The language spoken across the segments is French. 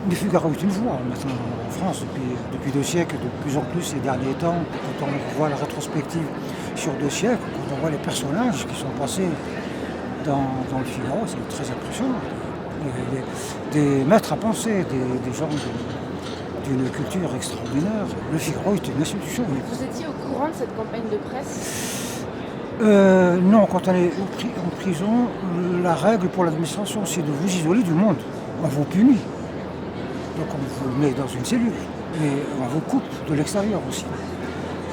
Le Figaro est une voix maintenant en France depuis 2 siècles, de plus en plus ces derniers temps. Quand on voit la rétrospective sur 2 siècles, quand on voit les personnages qui sont passés dans le Figaro, c'est très impressionnant. Des maîtres à penser, des gens d'une culture extraordinaire. Le Figaro est une institution. Vous étiez au courant de cette campagne de presse? Non, quand on est en prison, la règle pour l'administration, c'est de vous isoler du monde. On vous punit. Donc on vous met dans une cellule, mais on vous coupe de l'extérieur aussi.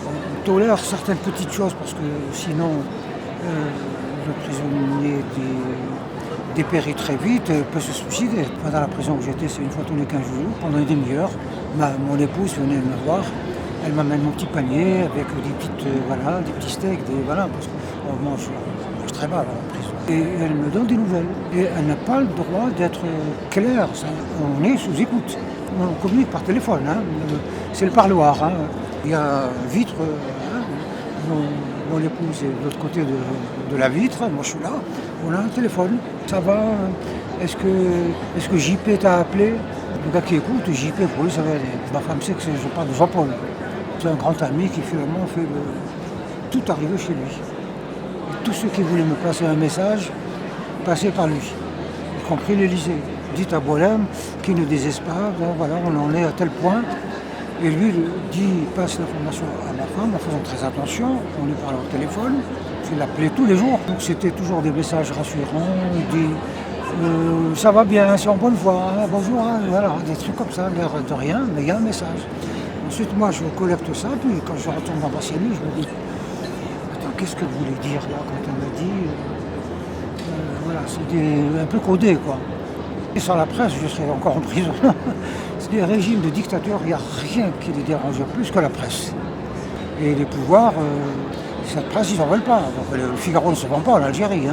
On tolère certaines petites choses parce que sinon le prisonnier dépérit très vite et peut se suicider. Dans la prison où j'étais, c'est une fois tous les 15 jours, pendant une demi-heure, mon épouse venait me voir. Elle m'amène mon petit panier avec des petits steaks, parce qu'on mange très mal en prison. Et elle me donne des nouvelles. Et elle n'a pas le droit d'être claire. On est sous écoute. On communique par téléphone. C'est le parloir. Il y a vitre. Mon épouse est de l'autre côté de la vitre. Moi, je suis là. On a un téléphone. Ça va? Est-ce que JP t'a appelé? Le gars qui écoute, JP, pour lui, ça va aller. Ma femme sait que je parle de Jean-Paul. C'est un grand ami qui finalement fait tout arriver chez lui. Et tous ceux qui voulaient me passer un message passaient par lui, y compris l'Élysée. Dites à Boilem qu'il ne désespère pas, on en est à tel point. Et lui passe l'information à ma femme en faisant très attention, on lui parle au téléphone, je l'appelais tous les jours. Donc c'était toujours des messages rassurants, il dit ça va bien, c'est en bonne voie, bonjour, des trucs comme ça, l'air de rien, mais il y a un message. Ensuite, moi, je collecte ça, puis quand je retourne dans ma cellule, je me dis attends, qu'est-ce qu'elle voulait dire là quand elle m'a dit c'est un peu codé, quoi. Et sans la presse, je serais encore en prison. C'est des régimes de dictature, il n'y a rien qui les dérange plus que la presse. Et les pouvoirs, cette presse, ils n'en veulent pas. Donc, le Figaro ne se vend pas en Algérie.